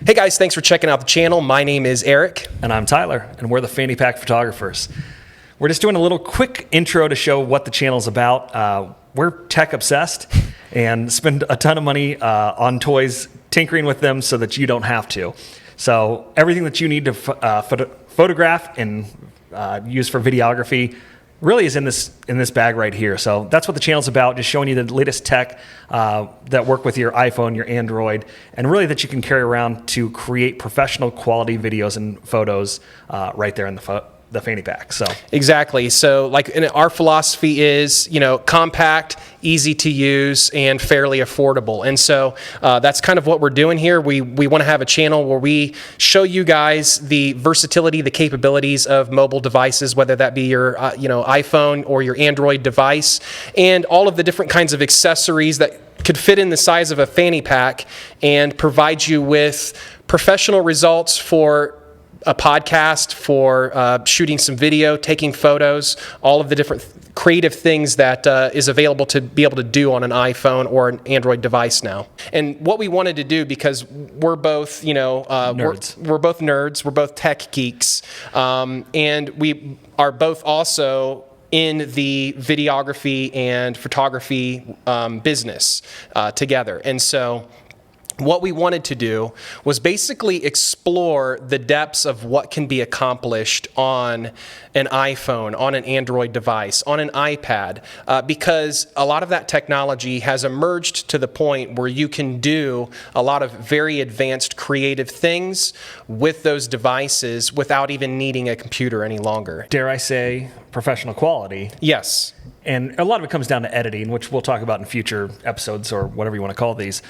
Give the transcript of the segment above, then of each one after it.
Hey guys, thanks for checking out the channel. My name is Eric. And I'm Tyler, and we're the Fanny Pack Photographers. We're just doing a little quick intro to show what the channel's about. We're tech obsessed and spend a ton of money on toys, tinkering with them so that you don't have to. So everything that you need to photograph and use for videography really is in this bag right here. So that's what the channel's about, just showing you the latest tech that work with your iPhone, your Android, and really that you can carry around to create professional quality videos and photos right there in the fanny pack. So exactly. So like our philosophy is, compact, easy to use, and fairly affordable. And so that's kind of what we're doing here. We want to have a channel where we show you guys the versatility, the capabilities of mobile devices, whether that be your iPhone or your Android device, and all of the different kinds of accessories that could fit in the size of a fanny pack and provide you with professional results for a podcast, for shooting some video, taking photos, all of the different creative things that is available to be able to do on an iPhone or an Android device now. And what we wanted to do, because we're both, nerds. We're both nerds, we're both tech geeks, and we are both also in the videography and photography business together. And so what we wanted to do was basically explore the depths of what can be accomplished on an iPhone, on an Android device, on an iPad, because a lot of that technology has emerged to the point where you can do a lot of very advanced creative things with those devices without even needing a computer any longer. dare I say, professional quality. Yes. And a lot of it comes down to editing, which we'll talk about in future episodes or whatever you want to call these.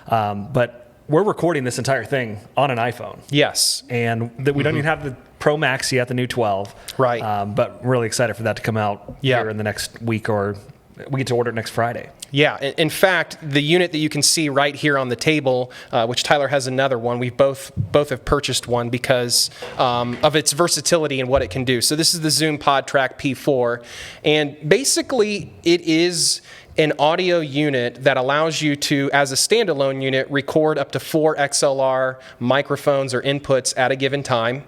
But we're recording this entire thing on an iPhone. Yes. And we don't even have the Pro Max yet, the new 12. Right. But really excited for that to come out here in the next week, or we get to order it next Friday. Yeah. In fact, the unit that you can see right here on the table, which Tyler has another one, we both have purchased one because of its versatility and what it can do. So this is the Zoom PodTrack P4, and basically it is an audio unit that allows you to, as a standalone unit, record up to 4 XLR microphones or inputs at a given time.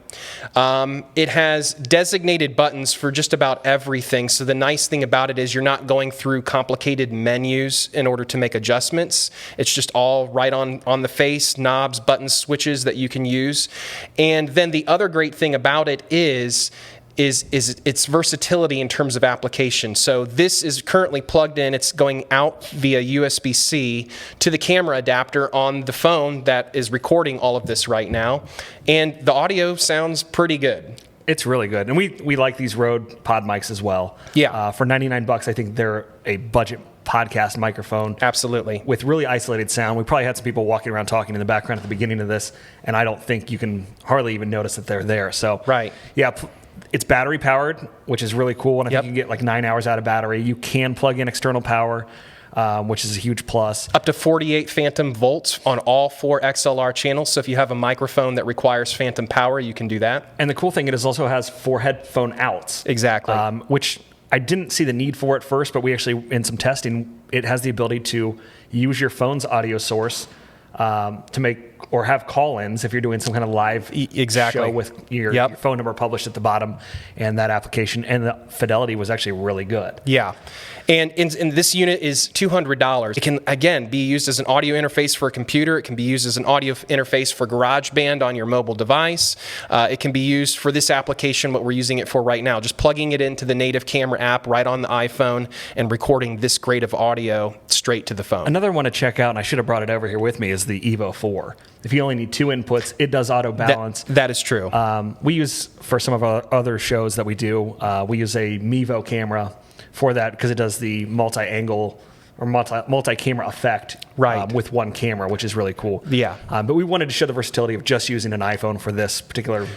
It has designated buttons for just about everything. So the nice thing about it is you're not going through complicated menus in order to make adjustments. It's just all right on the face, knobs, buttons, switches that you can use. And then the other great thing about it is its versatility in terms of application. So this is currently plugged in. It's going out via USB-C to the camera adapter on the phone that is recording all of this right now. And the audio sounds pretty good. It's really good. And we like these Rode pod mics as well. Yeah. For $99, I think they're a budget podcast microphone. Absolutely. With really isolated sound. We probably had some people walking around talking in the background at the beginning of this, and I don't think you can hardly even notice that they're there. So, right. Yeah. It's battery powered, which is really cool. And I think you can get like 9 hours out of battery. You can plug in external power, which is a huge plus. Up to 48 phantom volts on all 4 XLR channels. So if you have a microphone that requires phantom power, you can do that. And the cool thing is it also has 4 headphone outs. Exactly. Which I didn't see the need for at first, but we actually, in some testing, it has the ability to use your phone's audio source to make or have call-ins if you're doing some kind of live show with your phone number published at the bottom and that application. And the fidelity was actually really good. Yeah. And this unit is $200. It can, again, be used as an audio interface for a computer. It can be used as an audio interface for GarageBand on your mobile device. It can be used for this application, what we're using it for right now, just plugging it into the native camera app right on the iPhone and recording this great of audio straight to the phone. Another one to check out, and I should have brought it over here with me, is the Evo 4. If you only need 2 inputs, it does auto balance. That is true. We use, for some of our other shows that we do, we use a Mevo camera for that because it does the multi-angle or multi-camera effect with one camera, which is really cool. Yeah. But we wanted to show the versatility of just using an iPhone for this particular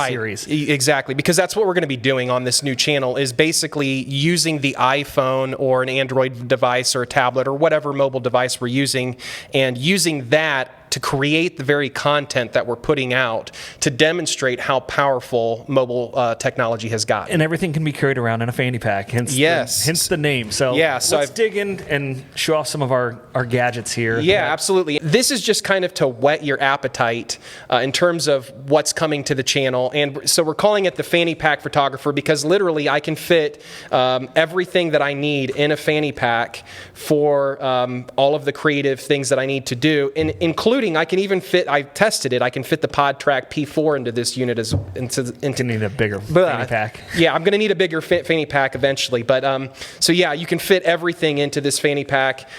series. Exactly, because that's what we're going to be doing on this new channel, is basically using the iPhone or an Android device or a tablet or whatever mobile device we're using, and using that to create the very content that we're putting out to demonstrate how powerful mobile technology has gotten. And everything can be carried around in a fanny pack, hence the name. So, let's dig in and show off some of our gadgets here. Yeah, absolutely. This is just kind of to whet your appetite in terms of what's coming to the channel. And so we're calling it the Fanny Pack Photographer because literally I can fit everything that I need in a fanny pack for all of the creative things that I need to do, including I can even fit, I tested it, I can fit the PodTrack P4 into this unit. You need a bigger fanny pack. Yeah, I'm going to need a bigger fanny pack eventually. But so yeah, you can fit everything into this fanny pack.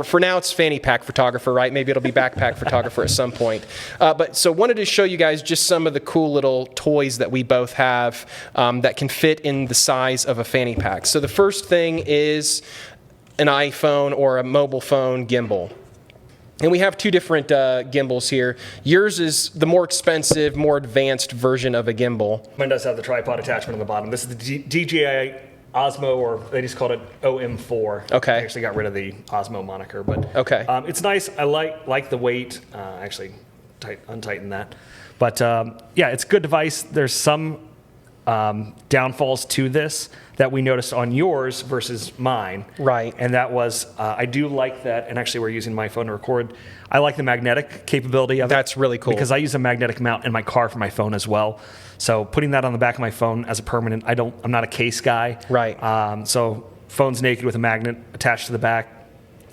For now, it's Fanny Pack Photographer, right? Maybe it'll be Backpack Photographer at some point. But so wanted to show you guys just some of the cool little toys that we both have that can fit in the size of a fanny pack. So the first thing is an iPhone or a mobile phone gimbal. And we have two different gimbals here. Yours is the more expensive, more advanced version of a gimbal. Mine does have the tripod attachment on the bottom. This is the DJI Osmo, or they just called it OM4. Okay. I actually got rid of the Osmo moniker, but okay. It's nice. I like the weight. Actually, untighten that. But yeah, it's a good device. There's some downfalls to this that we noticed on yours versus mine. Right. And that was, I do like that, and actually we're using my phone to record. I like the magnetic capability of it. That's really cool. Because I use a magnetic mount in my car for my phone as well. So putting that on the back of my phone as a permanent, I'm not a case guy. Right. So phone's naked with a magnet attached to the back.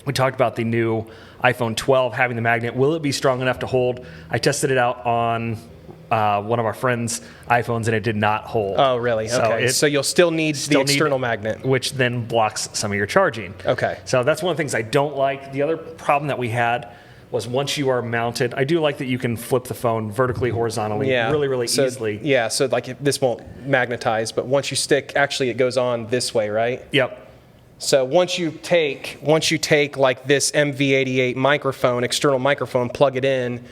We talked about the new iPhone 12 having the magnet. Will it be strong enough to hold? I tested it out on one of our friends' iPhones, and it did not hold. Oh, really? Okay. So you'll still need the external magnet. Which then blocks some of your charging. Okay. So that's one of the things I don't like. The other problem that we had was once you are mounted, I do like that you can flip the phone vertically, horizontally, really easily. Yeah, so like this won't magnetize, but once you stick, actually it goes on this way, right? Yep. So once you take like this MV88 microphone, external microphone, plug it in,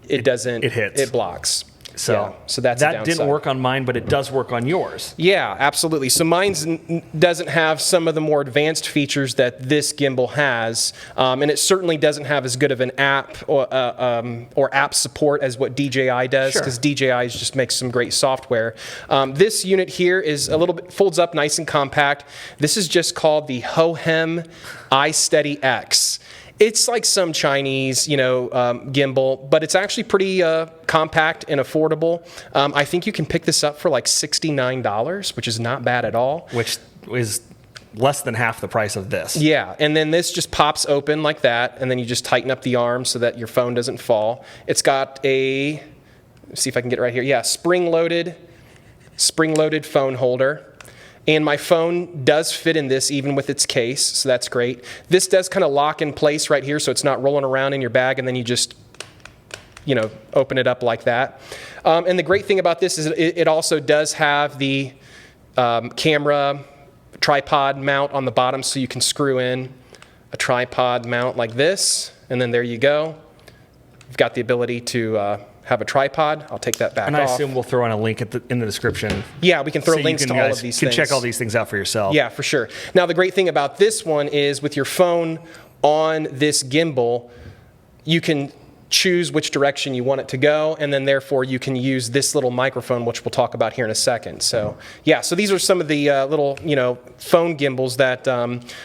it hits. It blocks. So that's that didn't work on mine, but it does work on yours. Yeah, absolutely. So mine doesn't have some of the more advanced features that this gimbal has, and it certainly doesn't have as good of an app or app support as what DJI does, because DJI just makes some great software. This unit here is a little bit folds up nice and compact. This is just called the Hohem iSteady X. It's like some Chinese, gimbal, but it's actually pretty compact and affordable. I think you can pick this up for like $69, which is not bad at all. Which is less than half the price of this. Yeah, and then this just pops open like that, and then you just tighten up the arm so that your phone doesn't fall. It's got let's see if I can get it right here. Yeah, spring-loaded phone holder. And my phone does fit in this even with its case, so that's great. This does kind of lock in place right here, so it's not rolling around in your bag, and then you just, open it up like that. And the great thing about this is it also does have the camera tripod mount on the bottom, so you can screw in a tripod mount like this, and then there you go. You've got the ability to have a tripod. I'll take that back off. And I assume we'll throw in a link in the description. Yeah, we can throw links to all of these things. You can check all these things out for yourself. Yeah, for sure. Now, the great thing about this one is with your phone on this gimbal, you can choose which direction you want it to go, and then therefore you can use this little microphone, which we'll talk about here in a second. So yeah, so these are some of the little phone gimbals that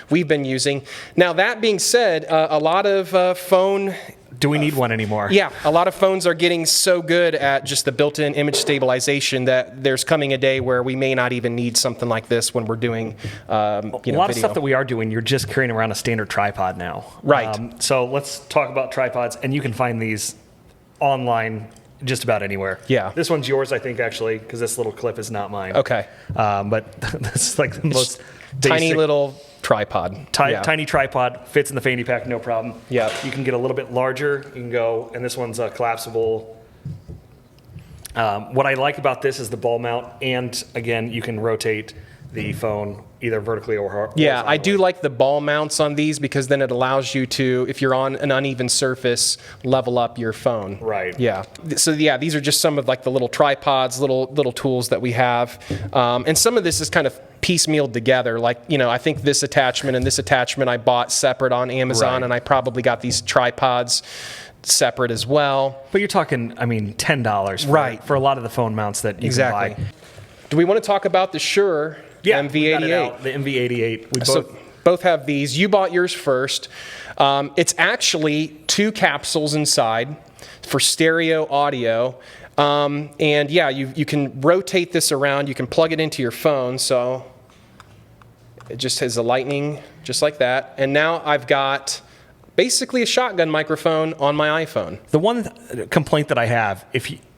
we've been using. Now, that being said, a lot of phone do we need one anymore? Yeah, a lot of phones are getting so good at just the built-in image stabilization that there's coming a day where we may not even need something like this when we're doing a lot video. of stuff that we are doing, you're just carrying around a standard tripod now. Right. So let's talk about tripods, and you can find these online just about anywhere. Yeah. This one's yours, I think, actually, because this little clip is not mine. Okay. But that's like the most tiny little tripod. Tiny tripod, fits in the fanny pack, no problem. Yeah. You can get a little bit larger. You can go, and this one's collapsible. What I like about this is the ball mount, and again, you can rotate the phone either vertically or horizontally. Yeah, I do like the ball mounts on these because then it allows you to, if you're on an uneven surface, level up your phone. Right. Yeah. So yeah, these are just some of like the little tripods, little tools that we have, and some of this is kind of piecemealed together. Like, I think this attachment and this attachment I bought separate on Amazon, right. And I probably got these tripods separate as well. But you're talking, I mean, $10 for a lot of the phone mounts that you can buy. Do we want to talk about the Shure MV88? The MV88. We both have these. You bought yours first. It's actually 2 capsules inside for stereo audio. And yeah, you can rotate this around. You can plug it into your phone. So it just has a lightning just like that. And now I've got basically a shotgun microphone on my iPhone. The one complaint that I have,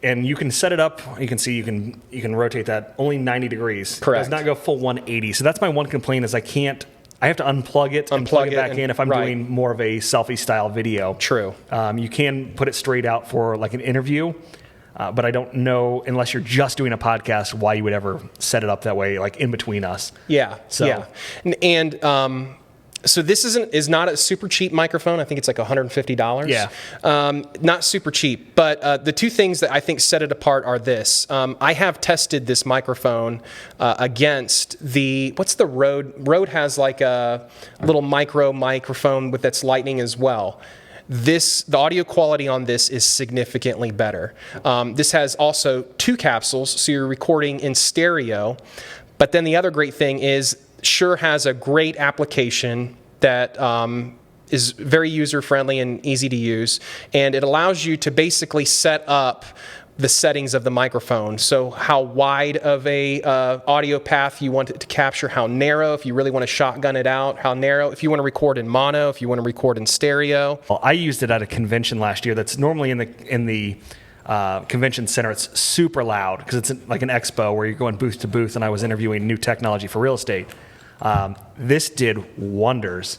and you can set it up, you can see you can rotate that only 90 degrees. Correct. It does not go full 180. So that's my one complaint is I have to unplug it and plug it back in if I'm doing more of a selfie style video. True. You can put it straight out for like an interview, but I don't know, unless you're just doing a podcast, why you would ever set it up that way, like in between us. Yeah. So. Yeah. And so this is not a super cheap microphone. I think it's like $150. Yeah. Not super cheap. But the 2 things that I think set it apart are this. I have tested this microphone against what's the Rode? Rode has like a little microphone with its lightning as well. The audio quality on this is significantly better. This has also 2 capsules, so you're recording in stereo. But then the other great thing is Shure has a great application that is very user-friendly and easy to use, and it allows you to basically set up the settings of the microphone. So how wide of a audio path you want it to capture, how narrow, if you really want to shotgun it out, how narrow, if you want to record in mono, if you want to record in stereo. Well, I used it at a convention last year that's normally in the convention center. It's super loud because it's like an expo where you're going booth to booth, and I was interviewing new technology for real estate. This did wonders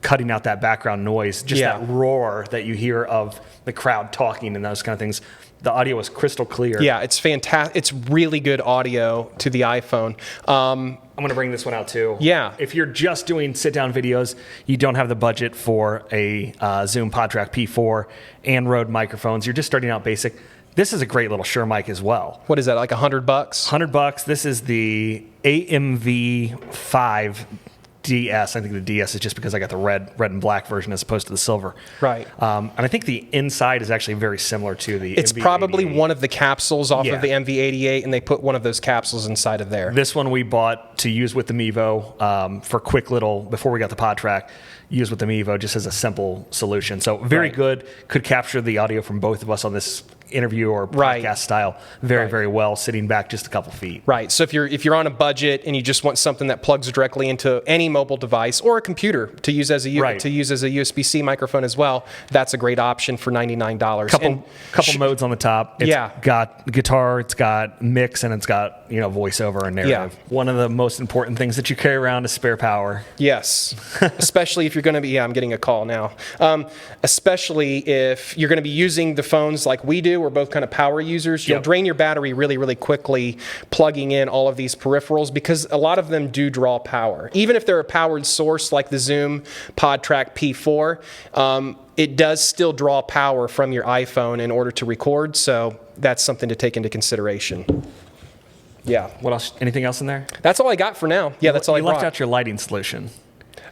cutting out that background noise, just that roar that you hear of the crowd talking and those kind of things. The audio was crystal clear. Yeah, it's fantastic. It's really good audio to the iPhone. I'm going to bring this one out too. Yeah. If you're just doing sit-down videos, you don't have the budget for a Zoom PodTrack P4 and Rode microphones. You're just starting out basic. This is a great little Shure mic as well. What is that, like $100? $100. This is the MV5 DS. I think the DS is just because I got the red and black version as opposed to the silver. Right. And I think the inside is actually very similar to the It's MV88. probably one of the capsules off of the MV88, and they put one of those capsules inside of there. This one we bought to use with the Mevo for quick little, before we got the PodTrack, use with the Mevo just as a simple solution. So very good. Could capture the audio from both of us on this interview or podcast style very well, sitting back just a couple feet. Right. So if you're on a budget and you just want something that plugs directly into any mobile device or a computer to use as a USB-C microphone as well, that's a great option for $99. Couple modes on the top. It's got guitar, it's got mix, and it's got voiceover and narrative. Yeah. One of the most important things that you carry around is spare power. Yes, especially if you're going to be. I'm getting a call now. Especially if you're going to be using the phones like we do. We're both kind of power users. You'll drain your battery really, really quickly plugging in all of these peripherals because a lot of them do draw power. Even if they're a powered source like the Zoom PodTrack P4, it does still draw power from your iPhone in order to record. So that's something to take into consideration. Yeah. What else? Anything else in there? That's all I got for now. Yeah, that's all I brought. You left out your lighting solution.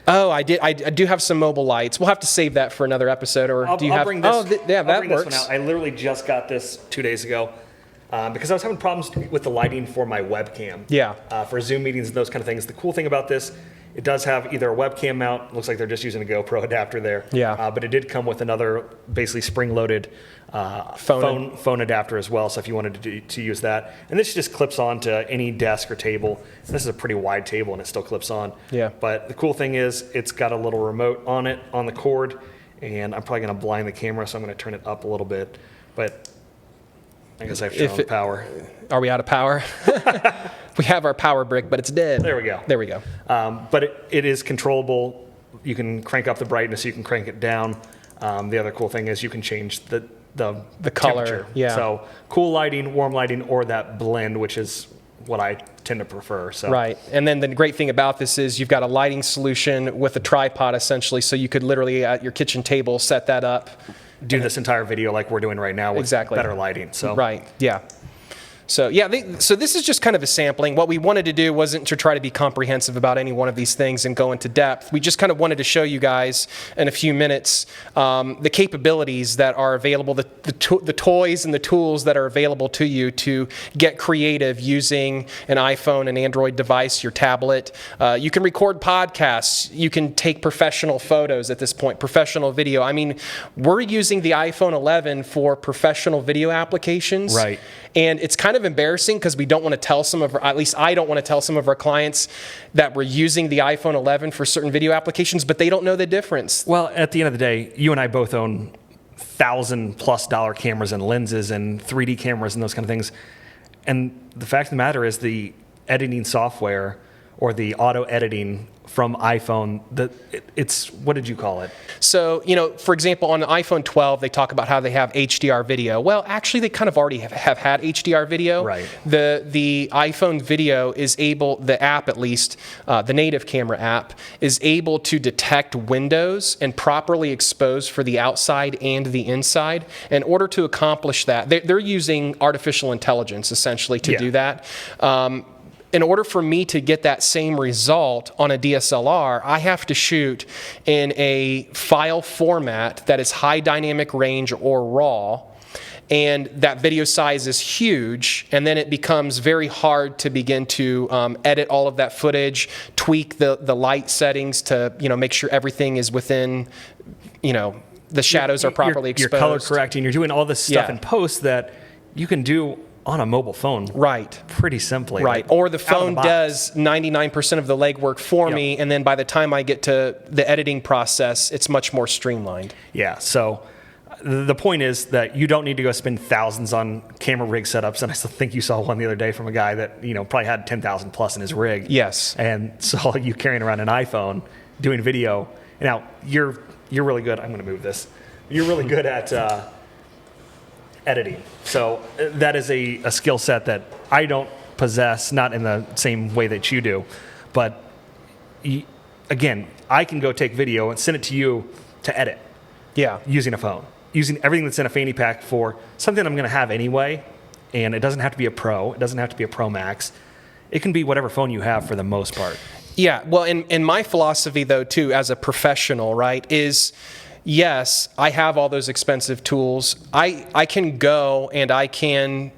Oh, I did. I do have some mobile lights. We'll have to save that for another episode. Or do you have? Bring this, that bring works. This one out. I literally just got this 2 days ago because I was having problems with the lighting for my webcam. Yeah. For Zoom meetings and those kind of things. The cool thing about this, it does have either a webcam mount. Looks like they're just using a GoPro adapter there. Yeah. But it did come with another, basically spring-loaded phone adapter as well. So if you wanted to use that, and this just clips on to any desk or table. And this is a pretty wide table, and it still clips on. Yeah. But the cool thing is, it's got a little remote on it on the cord, and I'm probably going to blind the camera, so I'm going to turn it up a little bit. But I guess I have to turn on the power. Are we out of power? We have our power brick, but it's dead. There we go. There we go. But it is controllable. You can crank up the brightness. You can crank it down. The other cool thing is you can change the color. Yeah. So cool lighting, warm lighting, or that blend, which is what I tend to prefer. So. Right. And then the great thing about this is you've got a lighting solution with a tripod, essentially, so you could literally at your kitchen table set that up. Do this entire video like we're doing right now with better lighting. So. Right. Yeah. So yeah, so this is just kind of a sampling. What we wanted to do wasn't to try to be comprehensive about any one of these things and go into depth. We just kind of wanted to show you guys in a few minutes the capabilities that are available, the toys and the tools that are available to you to get creative using an iPhone, an Android device, your tablet. You can record podcasts. You can take professional photos at this point, professional video. I mean, we're using the iPhone 11 for professional video applications. Right. And it's kind of embarrassing because we don't want to tell at least I don't want to tell some of our clients that we're using the iPhone 11 for certain video applications, but they don't know the difference. Well, at the end of the day, you and I both own $1,000+ cameras and lenses and 3D cameras and those kind of things. And the fact of the matter is the editing software or the auto editing from iPhone, it's, what did you call it? So, for example, on the iPhone 12, they talk about how they have HDR video. Well, actually, they kind of already have had HDR video. Right. The iPhone video is able, the app at least, the native camera app, is able to detect windows and properly expose for the outside and the inside. In order to accomplish that, they're using artificial intelligence, essentially, to do that. In order for me to get that same result on a DSLR, I have to shoot in a file format that is high dynamic range or RAW, and that video size is huge, and then it becomes very hard to begin to edit all of that footage, tweak the light settings to make sure everything is within, the shadows are properly exposed. You're color correcting. You're doing all this stuff in post that you can do on a mobile phone, right? Pretty simply, right? Or the phone does 99% of the legwork for me, and then by the time I get to the editing process, it's much more streamlined. Yeah. So the point is that you don't need to go spend thousands on camera rig setups, and I still think you saw one the other day from a guy that probably had 10,000 plus in his rig. Yes. And saw you carrying around an iPhone doing video. Now you're really good. I'm going to move this. You're really good at editing. So that is a skill set that I don't possess, not in the same way that you do. But again, I can go take video and send it to you to edit. Yeah. Using a phone. Using everything that's in a fanny pack for something I'm going to have anyway. And it doesn't have to be a Pro. It doesn't have to be a Pro Max. It can be whatever phone you have for the most part. Yeah. Well, and my philosophy, though, too, as a professional, right, is yes, I have all those expensive tools. I can go and I can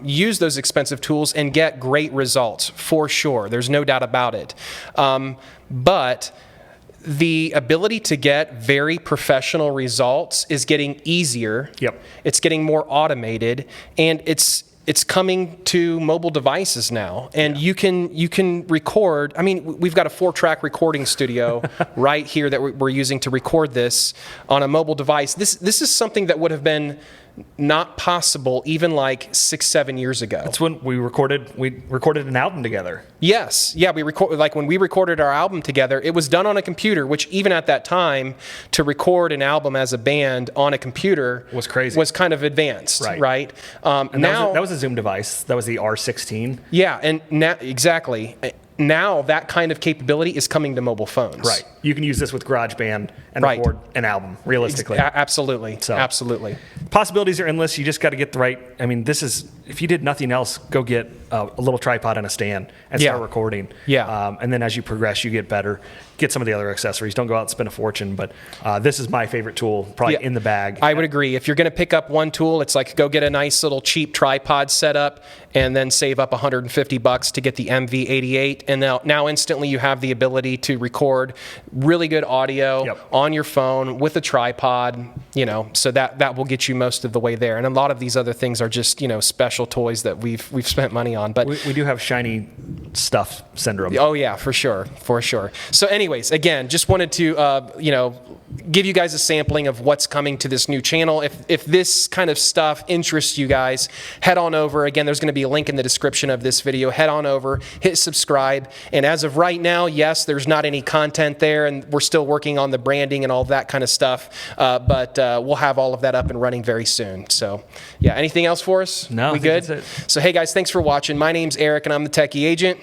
use those expensive tools and get great results, for sure. There's no doubt about it. But the ability to get very professional results is getting easier. Yep. It's getting more automated, and it's coming to mobile devices now, and you can record. I mean, we've got a 4-track recording studio right here that we're using to record this on a mobile device. This is something that would have been not possible even like 6-7 years ago. That's when we recorded an album together. Yes. Yeah, when we recorded our album together, it was done on a computer, which even at that time, to record an album as a band on a computer was crazy. Was kind of advanced, right? And now that was a Zoom device. That was the R16. Yeah, and now exactly. Now that kind of capability is coming to mobile phones. Right. You can use this with GarageBand and record an album, realistically. Absolutely. So, absolutely. Possibilities are endless. You just got to get the right. I mean, this is, if you did nothing else, go get a little tripod and a stand and start recording. Yeah. And then as you progress, you get better. Get some of the other accessories. Don't go out and spend a fortune. But this is my favorite tool, probably in the bag. I would agree. If you're going to pick up one tool, it's like go get a nice little cheap tripod setup and then save up $150 to get the MV8, and now instantly you have the ability to record really good audio on your phone with a tripod, so that will get you most of the way there. And a lot of these other things are just, special toys that we've spent money on. But we do have shiny stuff syndrome. Oh yeah, for sure. So anyways, again, just wanted to, give you guys a sampling of what's coming to this new channel. If this kind of stuff interests you guys, head on over. Again, there's going to be a link in the description of this video. Head on over, hit subscribe. And as of right now, yes, there's not any content there, and we're still working on the branding and all that kind of stuff. But we'll have all of that up and running very soon. So yeah, anything else for us? No, we good? That's it. So hey guys, thanks for watching. My name's Eric, and I'm the Techie Agent.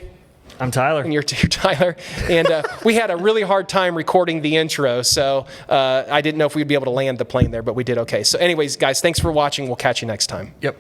I'm Tyler. And you're Tyler. And we had a really hard time recording the intro, so I didn't know if we'd be able to land the plane there, but we did okay. So anyways, guys, thanks for watching. We'll catch you next time. Yep.